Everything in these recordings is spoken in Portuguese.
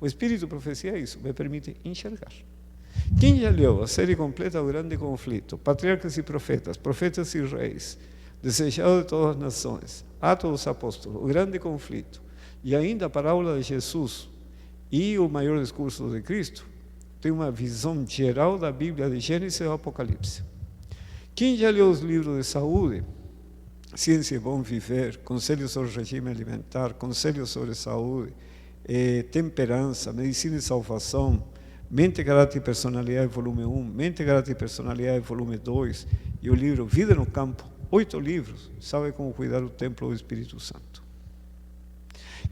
O Espírito de Profecia é isso, me permite enxergar. Quem já leu a série completa do Grande Conflito, Patriarcas e Profetas, Profetas e Reis, Desejado de Todas as Nações, Atos dos Apóstolos, o Grande Conflito, e ainda a Parábola de Jesus e o Maior Discurso de Cristo, tem uma visão geral da Bíblia de Gênesis e Apocalipse. Quem já leu os livros de saúde, Ciência e Bom Viver, Conselhos sobre Regime Alimentar, Conselhos sobre Saúde, Temperança, Medicina e Salvação, Mente, Caráter e Personalidade, volume 1, Mente, Caráter e Personalidade, volume 2, e o livro Vida no Campo, 8 livros, sabe como cuidar o templo do Espírito Santo.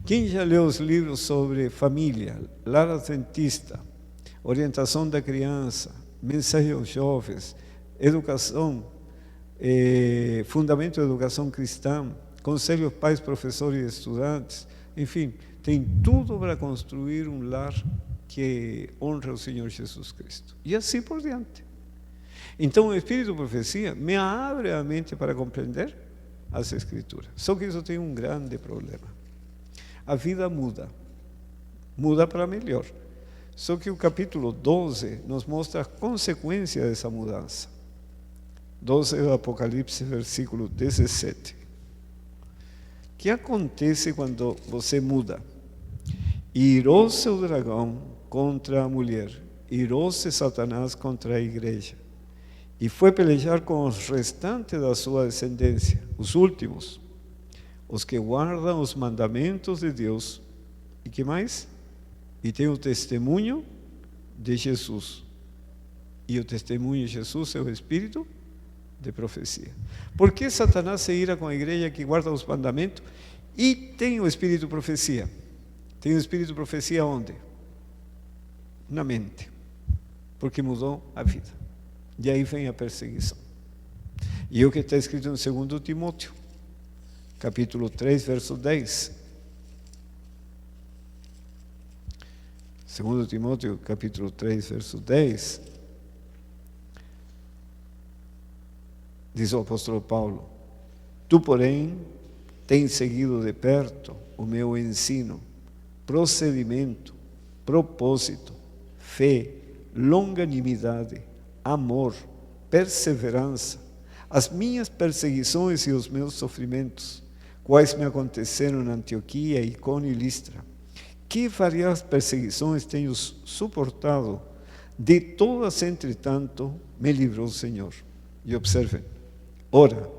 Quem já leu os livros sobre família, Lar Adventista, Orientação da Criança, Mensagem aos Jovens, Educação, Fundamento da Educação Cristã, Conselho aos Pais, Professores e Estudantes, enfim, tem tudo para construir um lar que honra o Senhor Jesus Cristo. E assim por diante. Então o Espírito de Profecia me abre a mente para compreender as Escrituras. Só que isso tem um grande problema. A vida muda. Muda para melhor. Só que o capítulo 12 nos mostra a consequência dessa mudança. 12 do Apocalipse, versículo 17. O que acontece quando você muda? Irou-se o dragão contra a mulher, irou-se Satanás contra a igreja, e foi pelejar com os restantes da sua descendência, os últimos, os que guardam os mandamentos de Deus. E que mais? E tem o testemunho de Jesus. E o testemunho de Jesus é o Espírito de Profecia. Por que Satanás se ira com a igreja que guarda os mandamentos e tem o Espírito de Profecia? Tem o Espírito de Profecia onde? Na mente. Porque mudou a vida. E aí vem a perseguição. E o que está escrito em 2 Timóteo, capítulo 3, verso 10. 2 Timóteo, capítulo 3, verso 10. Diz o apóstolo Paulo: Tu, porém, tens seguido de perto o meu ensino, procedimento, propósito, fé, longanimidade, amor, perseverança, as minhas perseguições e os meus sofrimentos, quais me aconteceram na Antioquia, Icônio e Listra. Que variadas perseguições tenho suportado, de todas, entretanto, me livrou o Senhor. E observem, ora,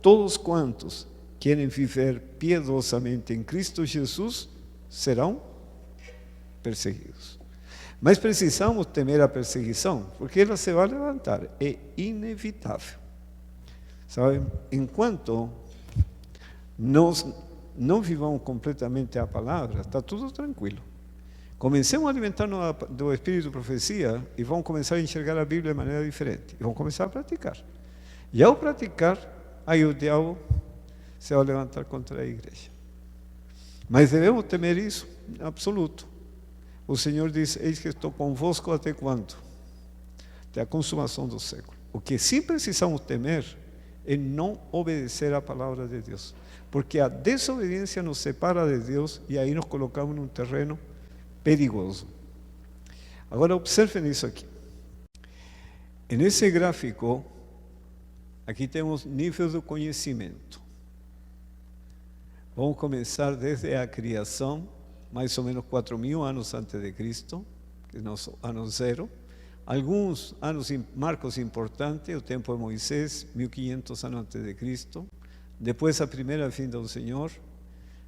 todos quantos querem viver piedosamente em Cristo Jesus serão perseguidos. Mas precisamos temer a perseguição, porque ela se vai levantar, é inevitável. Sabe? Enquanto nós não vivamos completamente a palavra, está tudo tranquilo. Comecemos a alimentar-nos do Espírito de Profecia e vamos começar a enxergar a Bíblia de maneira diferente. E vamos começar a praticar. E ao praticar, aí o diabo se vai levantar contra a igreja. Mas devemos temer isso, absoluto. O Senhor diz: eis que estou convosco até quando? Até a consumação do século. O que sim precisamos temer é não obedecer à palavra de Deus. Porque a desobediência nos separa de Deus e aí nos colocamos num terreno perigoso. Agora observem isso aqui. Nesse gráfico, aqui temos nível do conhecimento. Vamos começar desde a criação, mais ou menos 4.000 anos antes de Cristo, que é nosso ano zero. Alguns anos, marcos importantes, o tempo de Moisés, 1.500 anos antes de Cristo. Depois a primeira vinda do Senhor.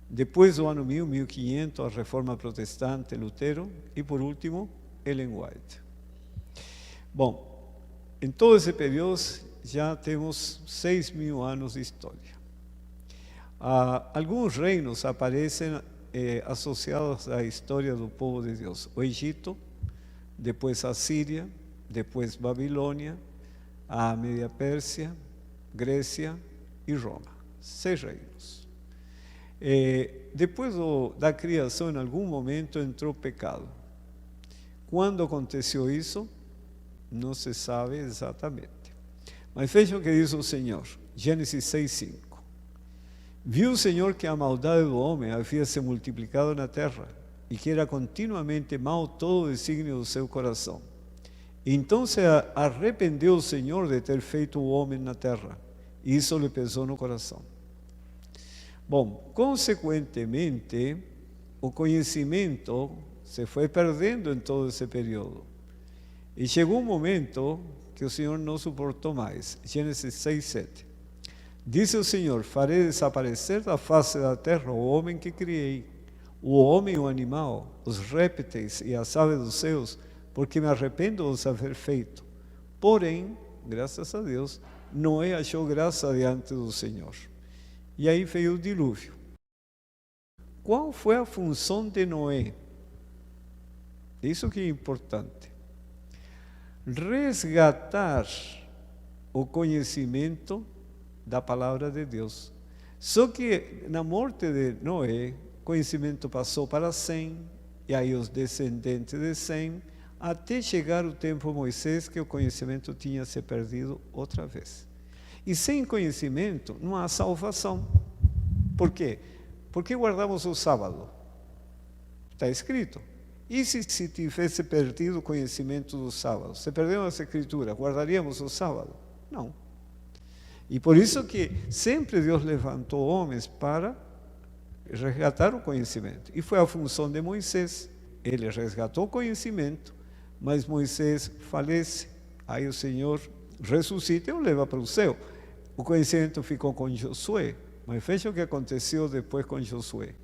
Depois do ano 1500, a Reforma Protestante, Lutero. E por último, Ellen White. Bom, em todo esse período já temos 6.000 anos de história. Alguns reinos aparecem associados à história do povo de Deus. O Egito, depois a Síria, depois Babilônia, a Média Pérsia, Grécia e Roma. 6 reinos. Depois da criação, em algum momento, entrou o pecado. Quando aconteceu isso? Não se sabe exatamente. Mas vejam o que diz o Senhor. Gênesis 6:5. Viu o Senhor que a maldade do homem havia se multiplicado na terra e que era continuamente mau todo o desígnio do seu coração. Então se arrependeu o Senhor de ter feito o homem na terra, e isso lhe pesou no coração. Bom, consequentemente, o conhecimento se foi perdendo em todo esse período. E chegou um momento que o Senhor não suportou mais. Gênesis 6, 7. Disse o Senhor: farei desaparecer da face da terra o homem que criei, o homem e o animal, os répteis e as aves dos céus, porque me arrependo de os haver feito. Porém, graças a Deus, Noé achou graça diante do Senhor. E aí veio o dilúvio. Qual foi a função de Noé? Isso que é importante. Resgatar o conhecimento da palavra de Deus. Só que na morte de Noé, o conhecimento passou para Sem, e aí os descendentes de Sem, até chegar o tempo de Moisés, que o conhecimento tinha se perdido outra vez. E sem conhecimento não há salvação. Por quê? Porque guardamos o sábado. Está escrito. E se tivesse perdido o conhecimento do sábado? Se perdeu a escritura, guardaríamos o sábado? Não. E por isso que sempre Deus levantou homens para resgatar o conhecimento. E foi a função de Moisés. Ele resgatou o conhecimento, mas Moisés falece. Aí o Senhor ressuscita e o leva para o céu. O conhecimento ficou com Josué, mas veja o que aconteceu depois com Josué.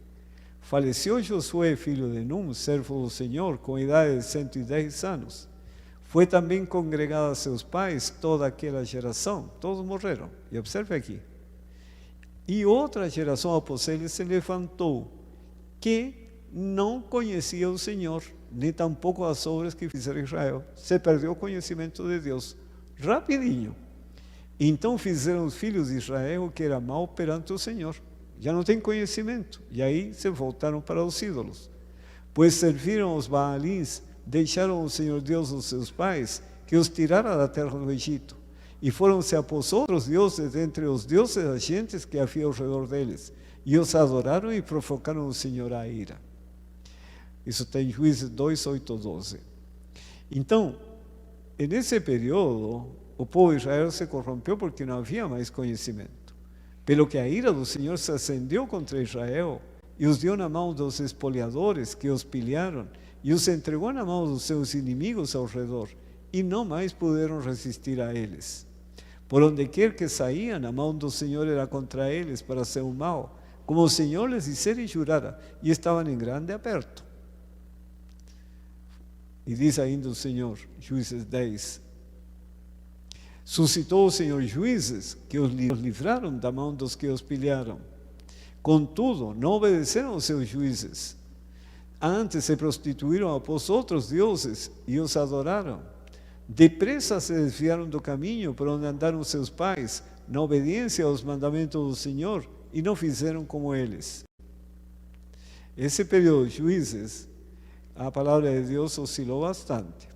Faleceu Josué, filho de Num, servo do Senhor, com idade de 110 anos. Foi também congregada a seus pais toda aquela geração, todos morreram. E observe aqui. E outra geração após ele se levantou, que não conhecia o Senhor, nem tampouco as obras que fizeram Israel. Se perdeu o conhecimento de Deus, rapidinho. Então fizeram os filhos de Israel o que era mal perante o Senhor. Já não tem conhecimento. E aí se voltaram para os ídolos. Pois serviram os Baalins, deixaram o Senhor Deus dos seus pais, que os tirara da terra do Egito. E foram-se após outros deuses entre os deuses das gentes que havia ao redor deles. E os adoraram e provocaram o Senhor à ira. Isso tem Juízes 2, 8, 12. Então, nesse período, o povo de Israel se corrompeu porque não havia mais conhecimento. Pelo que a ira do Senhor se acendeu contra Israel e os deu na mão dos espoliadores que os pilharam e os entregou na mão dos seus inimigos ao redor e não mais puderam resistir a eles. Por onde quer que saíam, a mão do Senhor era contra eles para seu mal, como o Senhor lhes dissera e jurara, e estavam em grande aperto. E diz ainda o Senhor, Juízes 10, suscitou o Senhor juízes que os livraram da mão dos que os pilharam. Contudo, não obedeceram aos seus juízes. Antes se prostituíram após outros deuses e os adoraram. Depressa se desviaram do caminho por onde andaram seus pais, na obediência aos mandamentos do Senhor, e não fizeram como eles. Esse período de juízes, a palavra de Deus oscilou bastante.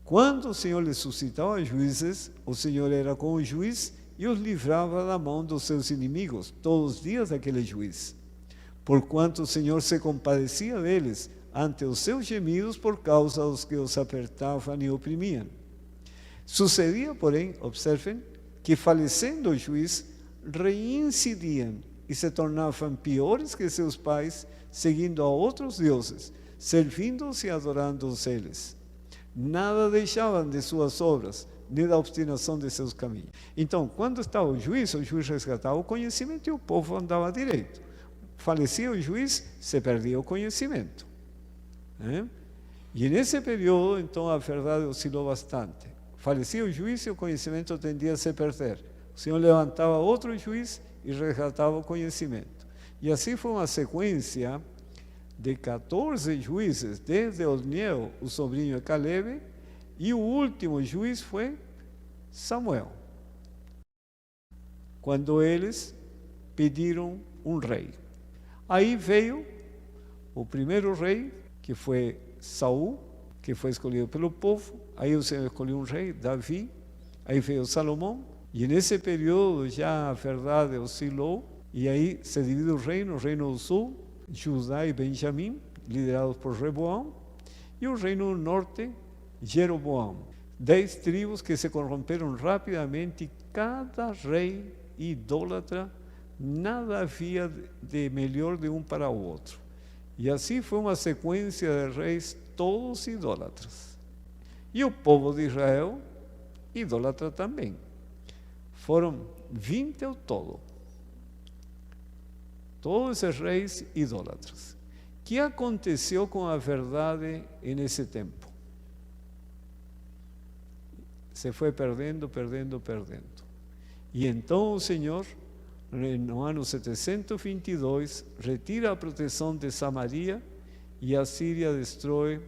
Quando o Senhor lhe suscitava juízes, o Senhor era como o juiz e os livrava da mão dos seus inimigos todos os dias daquele juiz. Porquanto o Senhor se compadecia deles ante os seus gemidos por causa dos que os apertavam e oprimiam. Sucedia, porém, observem, que falecendo o juiz, reincidiam e se tornavam piores que seus pais, seguindo a outros deuses, servindo-os e adorando-os eles. Nada deixavam de suas obras, nem da obstinação de seus caminhos. Então, quando estava o juiz resgatava o conhecimento e o povo andava direito. Falecia o juiz, se perdia o conhecimento. E nesse período, então, a verdade oscilou bastante. Falecia o juiz e o conhecimento tendia a se perder. O Senhor levantava outro juiz e resgatava o conhecimento. E assim foi uma sequência de 14 juízes, desde Otniel, o sobrinho de Caleb, e o último juiz foi Samuel, quando eles pediram um rei. Aí veio o primeiro rei, que foi Saul, que foi escolhido pelo povo. Aí o Senhor escolheu um rei, Davi. Aí veio Salomão. E nesse período já a verdade oscilou. E aí se divide o reino do sul, Judá e Benjamim, liderados por Reboão, e o reino do norte, Jeroboão. 10 tribos que se corromperam rapidamente, e cada rei idólatra, nada havia de melhor de um para o outro. E assim foi uma sequência de reis todos idólatras. E o povo de Israel, idólatra também. Foram 20 ao todo. Todos esses reis idólatras. O que aconteceu com a verdade nesse tempo? Se foi perdendo. E então o Senhor, no ano 722, retira a proteção de Samaria e a Síria destrói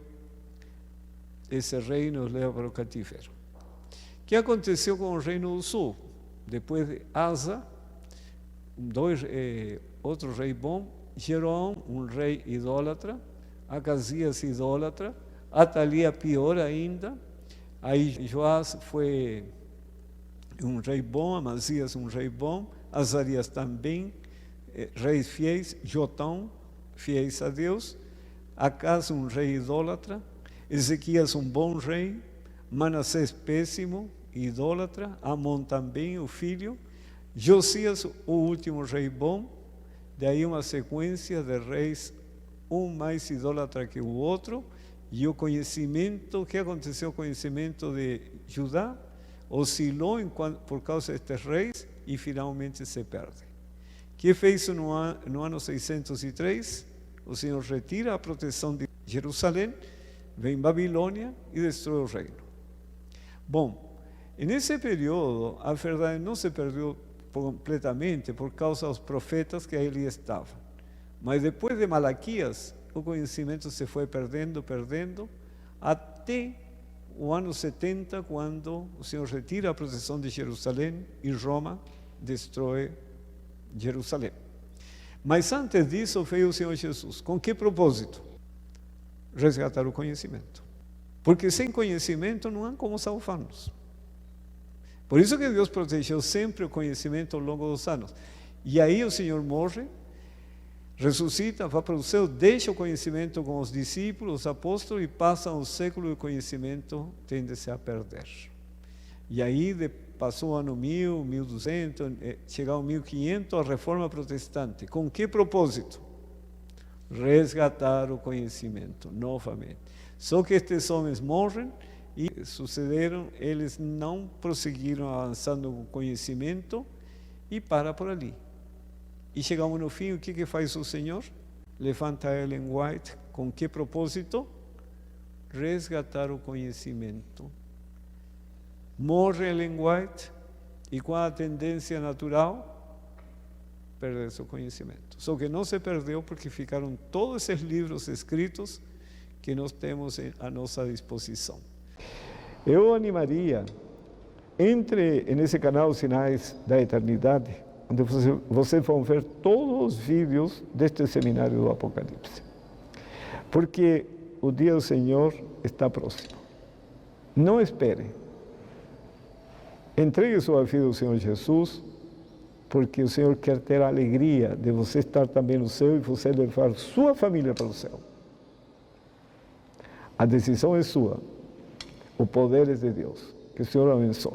esse reino e os leva para o cativeiro. O que aconteceu com o reino do sul? Depois de Asa, outro rei bom, Jeroão, um rei idólatra, Acasias idólatra, Atalia pior ainda, aí Joás foi um rei bom, Amazias um rei bom, Azarias também, reis fiéis, Jotão, fiéis a Deus, Acas um rei idólatra, Ezequias um bom rei, Manassés péssimo, idólatra, Amon também, o filho, Josias o último rei bom, daí uma sequência de reis, um mais idólatra que o outro, e o conhecimento, o que aconteceu com o conhecimento de Judá? Oscilou por causa destes reis e finalmente se perde. O que fez no ano 603? O Senhor retira a proteção de Jerusalém, vem Babilônia e destrói o reino. Bom, nesse período a verdade não se perdeu completamente por causa dos profetas que ali estavam. Mas depois de Malaquias, o conhecimento se foi perdendo, até o ano 70, quando o Senhor retira a proteção de Jerusalém e Roma destrói Jerusalém. Mas antes disso veio o Senhor Jesus. Com que propósito? Resgatar o conhecimento. Porque sem conhecimento não há como salvar-nos. Por isso que Deus protegeu sempre o conhecimento ao longo dos anos. E aí o Senhor morre, ressuscita, vai para o céu, deixa o conhecimento com os discípulos, os apóstolos, e passa um século e o conhecimento tende-se a perder. E aí passou o ano 1000, 1200, chegou ao 1500, a reforma protestante. Com que propósito? Resgatar o conhecimento novamente. Só que estes homens morrem e sucederam, eles não prosseguiram avançando com o conhecimento e para por ali. E chegamos no fim, o que faz o Senhor? Levanta Ellen White, com que propósito? Resgatar o conhecimento. Morre Ellen White e com a tendência natural, perder seu conhecimento. Só que não se perdeu porque ficaram todos esses livros escritos que nós temos à nossa disposição. Eu animaria, entre nesse canal Sinais da Eternidade, onde vocês vão ver todos os vídeos deste seminário do Apocalipse. Porque o dia do Senhor está próximo. Não espere. Entregue sua vida ao Senhor Jesus, porque o Senhor quer ter a alegria de você estar também no céu e você levar sua família para o céu. A decisão é sua. O poder é de Deus. Que o Senhor abençoe.